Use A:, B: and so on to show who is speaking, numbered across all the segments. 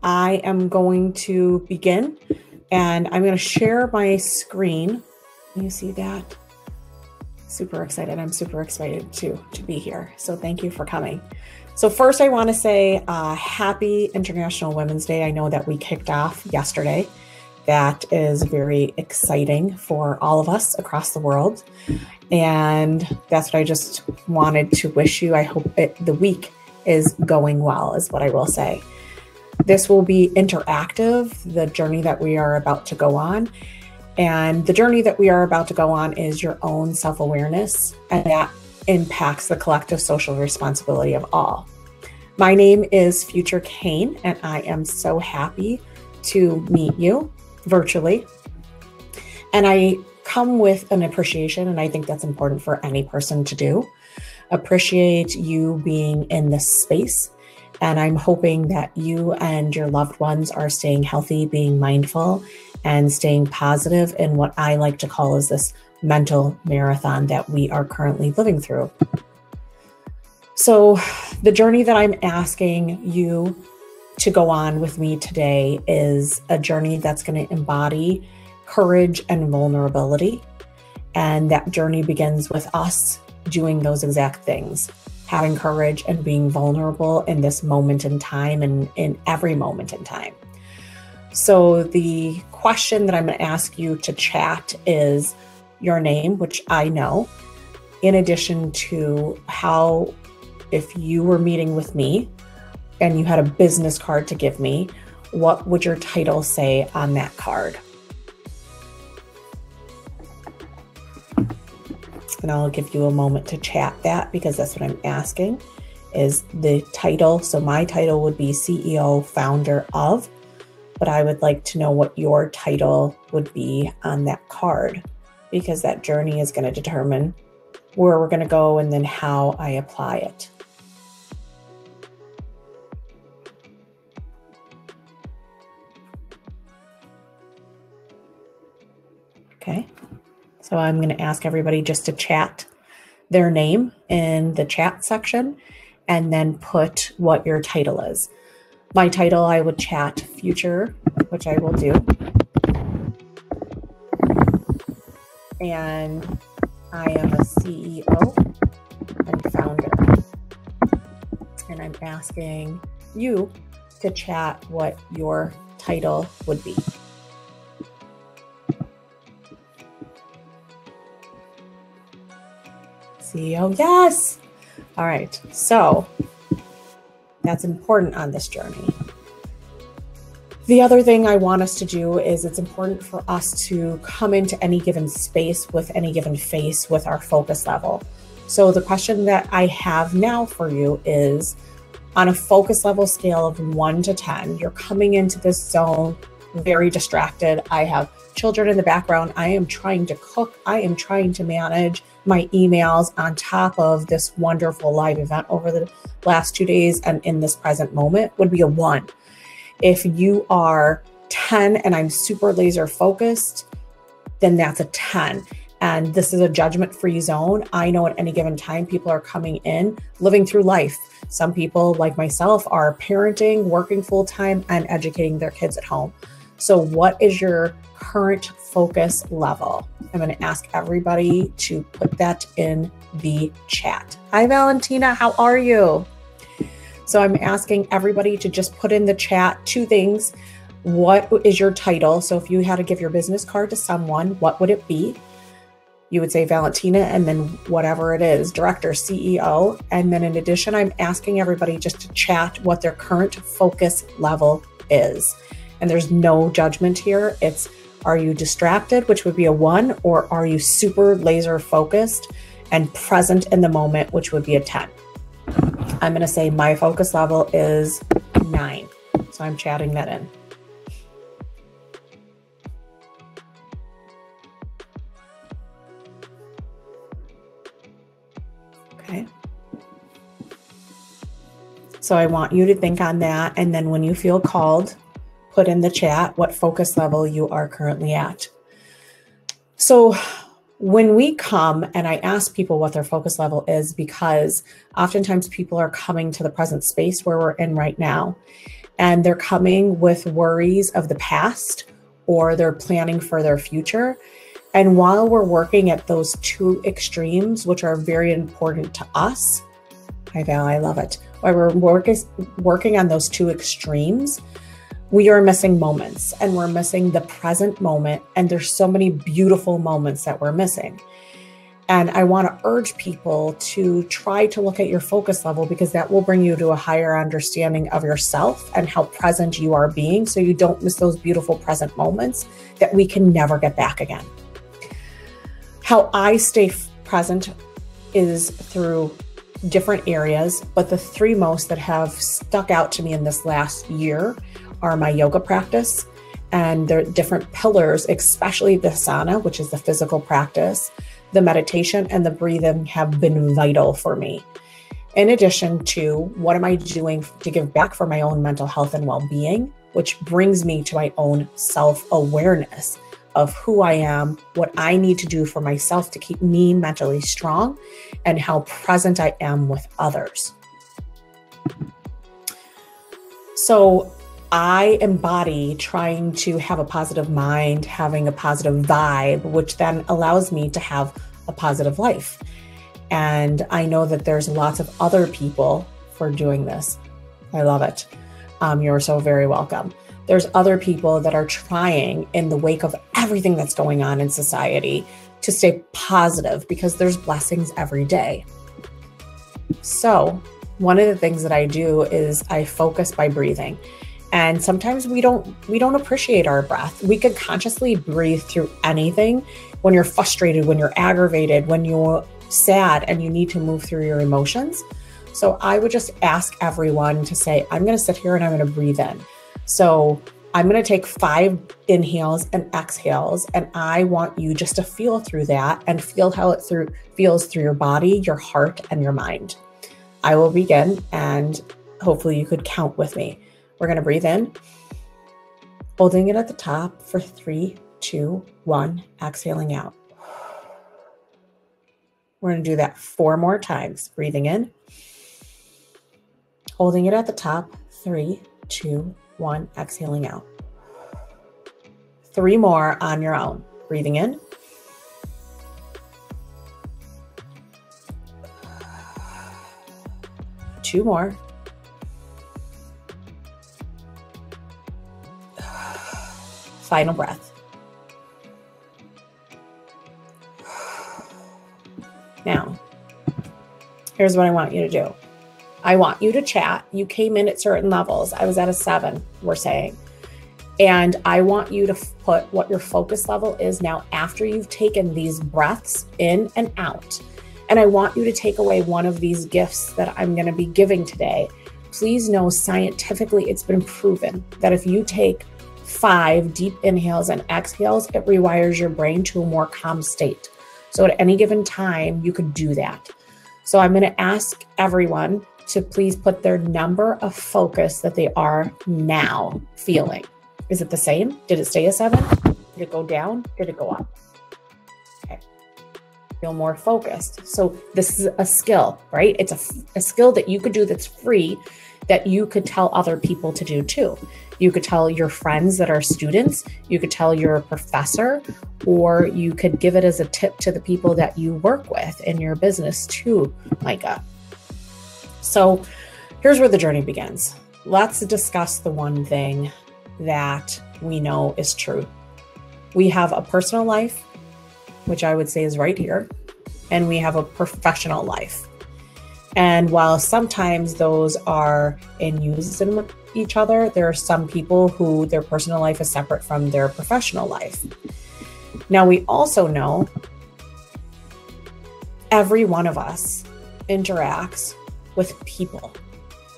A: I am going to begin, and I'm going to share my screen. You see that? Super excited. I'm super excited to be here. So thank you for coming. So first I want to say happy International Women's Day. I know that we kicked off yesterday. That is very exciting for all of us across the world. And that's what I just wanted to wish you. I hope the week is going well, is what I will say. This will be interactive, the journey that we are about to go on. And the journey that we are about to go on is your own self-awareness, and that impacts the collective social responsibility of all. My name is Future Cain, and I am so happy to meet you virtually. And I come with an appreciation, and I think that's important for any person to do. Appreciate you being in this space. And I'm hoping that you and your loved ones are staying healthy, being mindful, and staying positive in what I like to call is this mental marathon that we are currently living through. So the journey that I'm asking you to go on with me today is a journey that's going to embody courage and vulnerability. And that journey begins with us doing those exact things, having courage and being vulnerable in this moment in time and in every moment in time. So the question that I'm going to ask you to chat is your name, which I know, in addition to how, if you were meeting with me and you had a business card to give me, what would your title say on that card? And I'll give you a moment to chat that, because that's what I'm asking is the title. So my title would be CEO, founder of, but I would like to know what your title would be on that card, because that journey is going to determine where we're going to go and then how I apply it. Okay. So I'm going to ask everybody just to chat their name in the chat section and then put what your title is. My title, I would chat future, which I will do. And I am a CEO and founder. And I'm asking you to chat what your title would be. CEO, yes. All right, so that's important on this journey. The other thing I want us to do is it's important for us to come into any given space with any given face with our focus level. So the question that I have now for you is, on a focus level scale of 1 to 10, you're coming into this zone very distracted. I have children in the background. I am trying to cook. I am trying to manage my emails on top of this wonderful live event over the last 2 days, and in this present moment would be a 1. If you are 10 and I'm super laser focused, then that's a 10. And this is a judgment-free zone. I know at any given time, people are coming in, living through life. Some people, like myself, are parenting, working full-time, and educating their kids at home. So what is your current focus level? I'm going to ask everybody to put that in the chat. Hi, Valentina. How are you? So I'm asking everybody to just put in the chat 2 things. What is your title? So if you had to give your business card to someone, what would it be? You would say Valentina, and then whatever it is, director, CEO. And then in addition, I'm asking everybody just to chat what their current focus level is. And there's no judgment here. It's, are you distracted, which would be a 1, or are you super laser focused and present in the moment, which would be a 10. I'm going to say my focus level is 9. So I'm chatting that in. Okay. So I want you to think on that. And then when you feel called, put in the chat what focus level you are currently at. So when we come, and I ask people what their focus level is, because oftentimes people are coming to the present space where we're in right now. and they're coming with worries of the past, or they're planning for their future. And while we're working at those two extremes, which are very important to us, hi Val, I love it. While we're working on those two extremes, we are missing moments, and we're missing the present moment. And there's so many beautiful moments that we're missing. And I want to urge people to try to look at your focus level, because that will bring you to a higher understanding of yourself and how present you are being, so you don't miss those beautiful present moments that we can never get back again. How I stay present is through different areas, but the three most that have stuck out to me in this last year are my yoga practice and their different pillars, especially the asana, which is the physical practice, the meditation, and the breathing have been vital for me. In addition to what am I doing to give back for my own mental health and well-being, which brings me to my own self-awareness of who I am, what I need to do for myself to keep me mentally strong, and how present I am with others. So I embody trying to have a positive mind, having a positive vibe, which then allows me to have a positive life. And I know that there's lots of other people for doing this. I love it. You're so very welcome. There's other people that are trying, in the wake of everything that's going on in society, to stay positive, because there's blessings every day. So one of the things that I do is I focus by breathing. And sometimes we don't appreciate our breath. We can consciously breathe through anything. When you're frustrated, when you're aggravated, when you're sad and you need to move through your emotions. So I would just ask everyone to say, I'm going to sit here and I'm going to breathe in. So I'm going to take 5 inhales and exhales, and I want you just to feel through that and feel how it feels through your body, your heart, and your mind. I will begin, and hopefully you could count with me. We're going to breathe in, holding it at the top for 3, 2, 1, exhaling out. We're going to do that 4 more times. Breathing in, holding it at the top, 3, 2, 1, exhaling out. 3 more on your own. Breathing in, two more. Final breath. Now, here's what I want you to do. I want you to chat. You came in at certain levels. I was at a 7, we're saying. And I want you to put what your focus level is now after you've taken these breaths in and out. And I want you to take away one of these gifts that I'm going to be giving today. Please know, scientifically, it's been proven that if you take 5 deep inhales and exhales, it rewires your brain to a more calm state. So at any given time, you could do that. So I'm going to ask everyone to please put their number of focus that they are now feeling. Is it the same? Did it stay a 7? Did it go down? Did it go up? Okay. Feel more focused. So this is a skill, right? It's a skill that you could do that's free, that you could tell other people to do too. You could tell your friends that are students, you could tell your professor, or you could give it as a tip to the people that you work with in your business too, Micah. So here's where the journey begins. Let's discuss the one thing that we know is true. We have a personal life, which I would say is right here, and we have a professional life. And while sometimes those are in unison with each other, there are some people who their personal life is separate from their professional life. Now, we also know every one of us interacts with people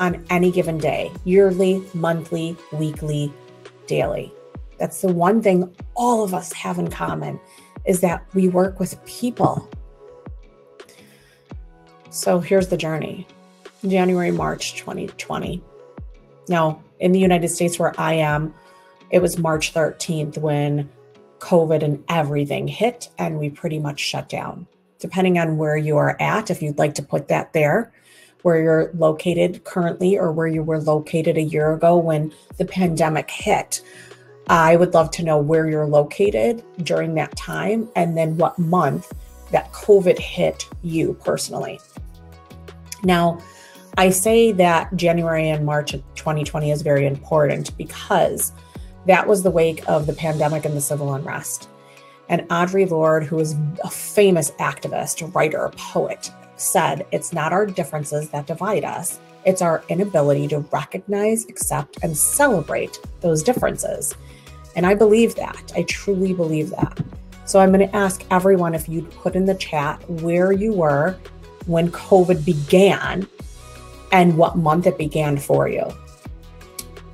A: on any given day, yearly, monthly, weekly, daily. That's the one thing all of us have in common, is that we work with people. So here's the journey. January, March 2020. Now, in the United States where I am, it was March 13th when COVID and everything hit and we pretty much shut down. Depending on where you are at, if you'd like to put that there, where you're located currently or where you were located a year ago when the pandemic hit. I would love to know where you're located during that time and then what month that COVID hit you personally. Now, I say that January and March of 2020 is very important because that was the wake of the pandemic and the civil unrest. And Audre Lorde, who is a famous activist, writer, poet, said, "It's not our differences that divide us. It's our inability to recognize, accept, and celebrate those differences." And I believe that. I truly believe that. So I'm going to ask everyone if you'd put in the chat where you were when COVID began and what month it began for you.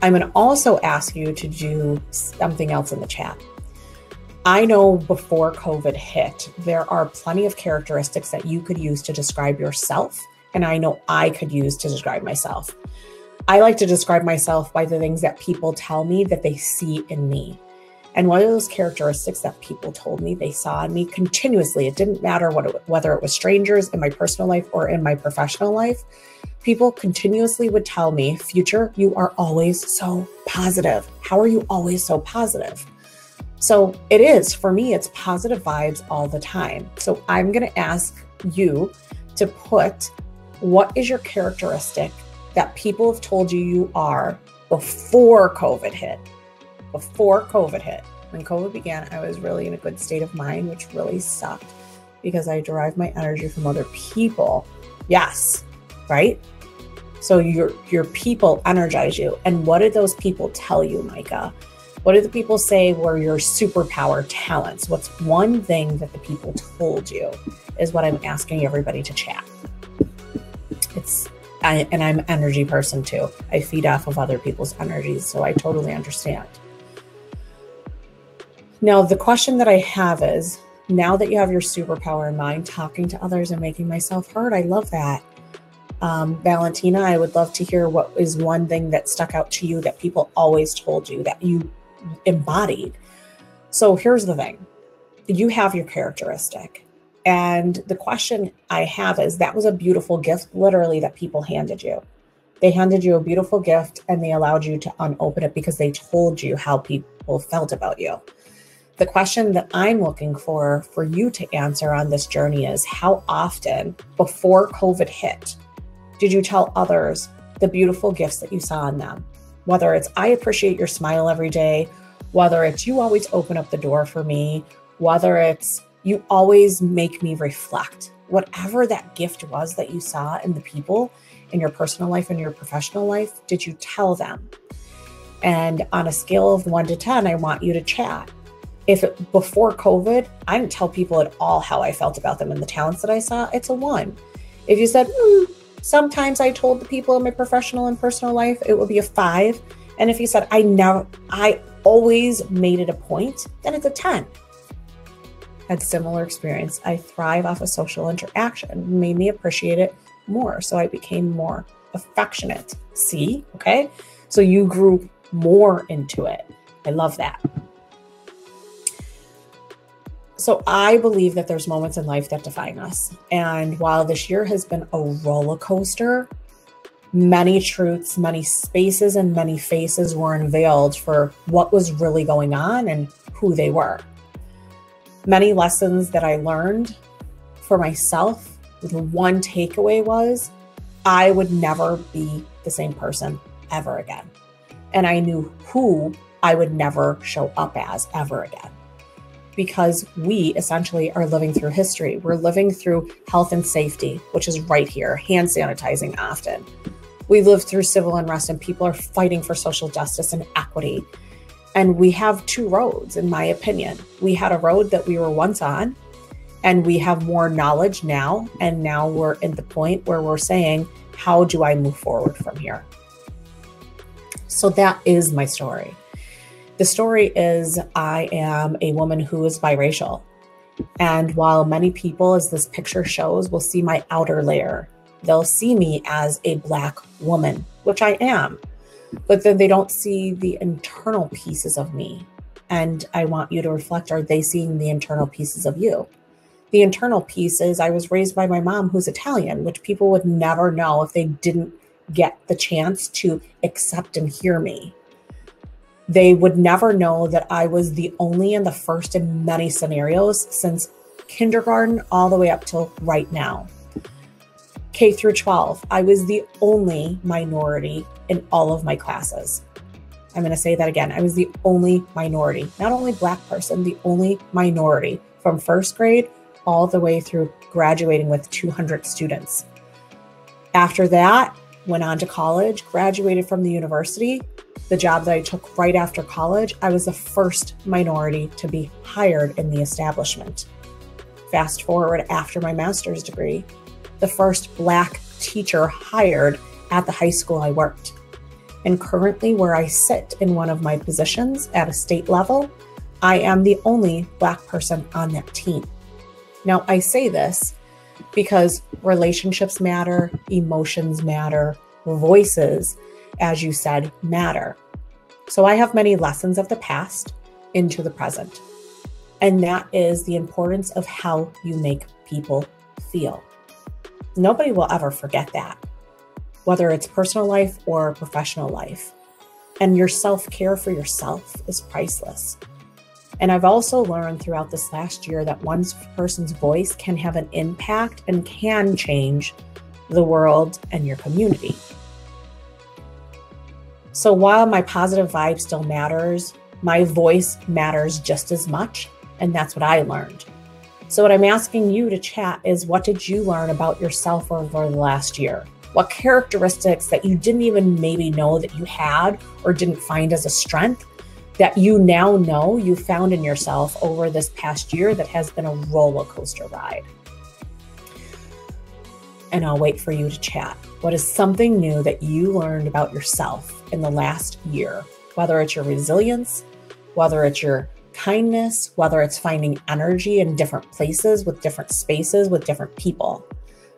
A: I'm going to also ask you to do something else in the chat. I know before COVID hit, there are plenty of characteristics that you could use to describe yourself, and I know I could use to describe myself. I like to describe myself by the things that people tell me that they see in me. And one of those characteristics that people told me they saw in me continuously, it didn't matter whether it was strangers in my personal life or in my professional life, people continuously would tell me, "Future, you are always so positive. How are you always so positive?" So it is, for me, it's positive vibes all the time. So I'm going to ask you to put, what is your characteristic that people have told you you are before COVID hit? Before COVID hit. When COVID began, I was really in a good state of mind, which really sucked because I derived my energy from other people. Yes, right? So your people energize you. And what did those people tell you, Micah? What did the people say were your superpower talents? What's one thing that the people told you is what I'm asking everybody to chat. And I'm an energy person too. I feed off of other people's energies, so I totally understand. Now, the question that I have is, now that you have your superpower in mind, talking to others and making myself heard, I love that. Valentina, I would love to hear what is one thing that stuck out to you that people always told you that you embodied. So here's the thing. You have your characteristic. And the question I have is, that was a beautiful gift, literally, that people handed you. They handed you a beautiful gift and they allowed you to unopen it because they told you how people felt about you. The question that I'm looking for you to answer on this journey is, how often before COVID hit did you tell others the beautiful gifts that you saw in them? Whether it's, "I appreciate your smile every day," whether it's, "You always open up the door for me," whether it's, "You always make me reflect." Whatever that gift was that you saw in the people in your personal life and your professional life, did you tell them? And on a scale of 1 to 10, I want you to chat. Before COVID, I didn't tell people at all how I felt about them and the talents that I saw, it's a 1. If you said, sometimes I told the people in my professional and personal life, it would be a 5. And if you said, I always made it a point, then it's a 10. Had similar experience. I thrive off of social interaction, made me appreciate it more. So I became more affectionate. See, okay? So you grew more into it. I love that. So I believe that there's moments in life that define us. And while this year has been a roller coaster, many truths, many spaces, and many faces were unveiled for what was really going on and who they were. Many lessons that I learned for myself, the one takeaway was, I would never be the same person ever again. And I knew who I would never show up as ever again. Because we essentially are living through history. We're living through health and safety, which is right here, hand sanitizing often. We live through civil unrest and people are fighting for social justice and equity. And we have 2 roads, in my opinion. We had a road that we were once on, and we have more knowledge now. And now we're at the point where we're saying, how do I move forward from here? So that is my story. The story is, I am a woman who is biracial. And while many people, as this picture shows, will see my outer layer, they'll see me as a Black woman, which I am, but then they don't see the internal pieces of me. And I want you to reflect, are they seeing the internal pieces of you? The internal piece is I was raised by my mom who's Italian, which people would never know if they didn't get the chance to accept and hear me. They would never know that I was the only and the first in many scenarios since kindergarten all the way up till right now. K through 12, I was the only minority in all of my classes. I'm going to say that again. I was the only minority, not only Black person, the only minority from first grade all the way through graduating with 200 students. After that, went on to college, graduated from the university. The job that I took right after college, I was the first minority to be hired in the establishment. Fast forward after my master's degree, the first Black teacher hired at the high school I worked. And currently where I sit in one of my positions at a state level, I am the only Black person on that team. Now, I say this because relationships matter, emotions matter, voices, as you said, matter. So I have many lessons of the past into the present. And that is the importance of how you make people feel. Nobody will ever forget that, whether it's personal life or professional life. And your self-care for yourself is priceless. And I've also learned throughout this last year that one person's voice can have an impact and can change the world and your community. So while my positive vibe still matters, my voice matters just as much. And that's what I learned. So what I'm asking you to chat is, what did you learn about yourself over the last year? What characteristics that you didn't even maybe know that you had or didn't find as a strength that you now know you found in yourself over this past year that has been a roller coaster ride? And I'll wait for you to chat. What is something new that you learned about yourself in the last year? Whether it's your resilience, whether it's your kindness, whether it's finding energy in different places, with different spaces, with different people.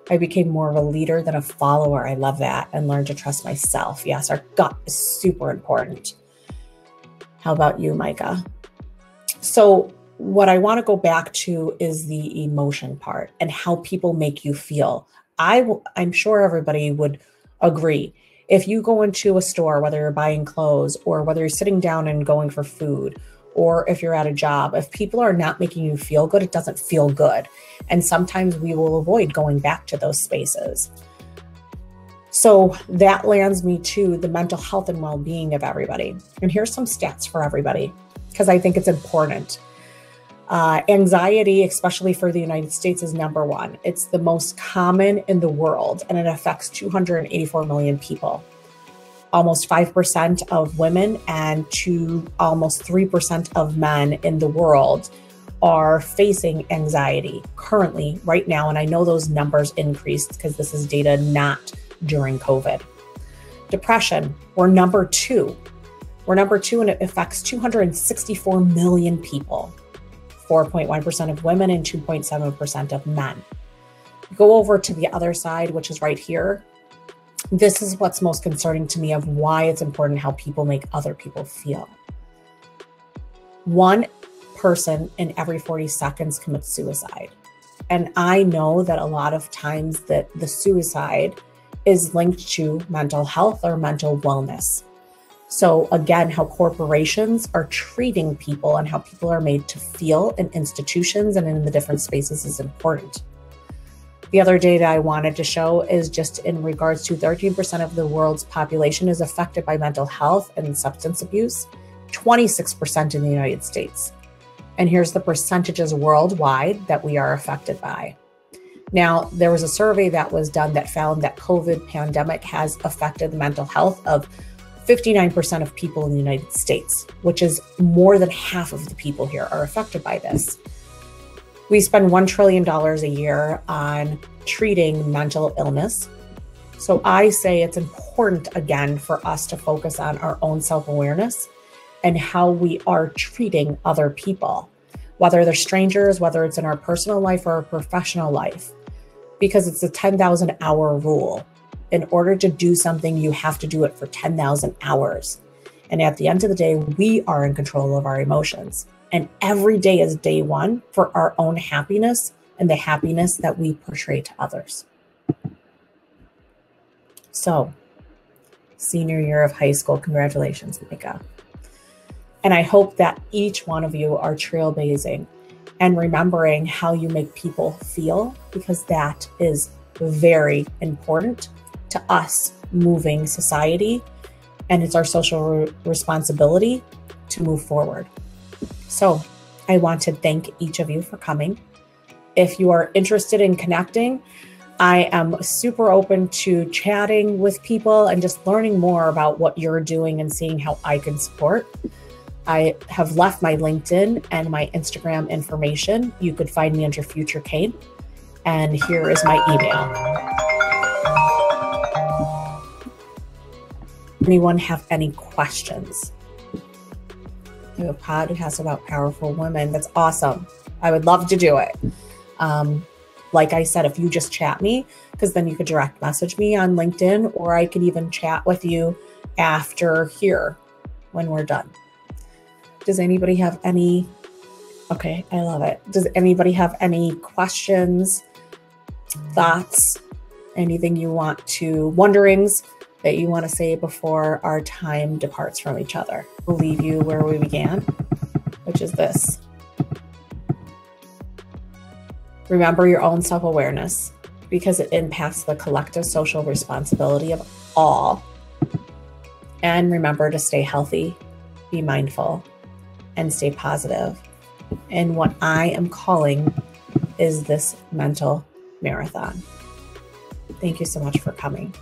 A: I became more of a leader than a follower. I love that. And learned to trust myself. Yes, our gut is super important. How about you, Micah? So what I want to go back to is the emotion part and how people make you feel. I'm sure everybody would agree. If you go into a store, whether you're buying clothes or whether you're sitting down and going for food, or if you're at a job, if people are not making you feel good, it doesn't feel good. And sometimes we will avoid going back to those spaces. So that lands me to the mental health and well-being of everybody. And here's some stats for everybody, because I think it's important. Anxiety, especially for the United States, is number one. It's the most common in the world, and it affects 284 million people. Almost 5% of women and to almost 3% of men in the world are facing anxiety currently right now. And I know those numbers increased because this is data not during COVID. Depression, we're number two. We're number two, and it affects 264 million people, 4.1% of women and 2.7% of men. Go over to the other side, which is right here. This is what's most concerning to me of why it's important how people make other people feel. One person in every 40 seconds commits suicide. And I know that a lot of times that the suicide is linked to mental health or mental wellness. So again, how corporations are treating people and how people are made to feel in institutions and in the different spaces is important. The other data I wanted to show is just in regards to 13% of the world's population is affected by mental health and substance abuse, 26% in the United States. And here's the percentages worldwide that we are affected by. Now, there was a survey that was done that found that COVID pandemic has affected the mental health of 59% of people in the United States, which is more than half of the people here are affected by this. We spend $1 trillion a year on treating mental illness. So I say it's important, again, for us to focus on our own self-awareness and how we are treating other people, whether they're strangers, whether it's in our personal life or our professional life, because it's a 10,000 hour rule. In order to do something, you have to do it for 10,000 hours. And at the end of the day, we are in control of our emotions. And every day is day one for our own happiness, and the happiness that we portray to others. So, senior year of high school, congratulations, Micah. And I hope that each one of you are trailblazing and remembering how you make people feel, because that is very important to us moving society, and it's our social responsibility to move forward. So I want to thank each of you for coming. If you are interested in connecting, I am super open to chatting with people and just learning more about what you're doing and seeing how I can support. I have left my LinkedIn and my Instagram information. You could find me under Future Cain. And here is my email. Anyone have any questions? I have a podcast about powerful women. That's awesome. I would love to do it. Like I said, if you just chat me, because then you could direct message me on LinkedIn, or I could even chat with you after here when we're done. Does anybody have any? Okay, I love it. Does anybody have any questions, thoughts, anything you want to, wonderings that you want to say before our time departs from each other? We'll leave you where we began, which is this. Remember your own self-awareness, because it impacts the collective social responsibility of all. And remember to stay healthy, be mindful, and stay positive in what I am calling is this mental marathon. Thank you so much for coming.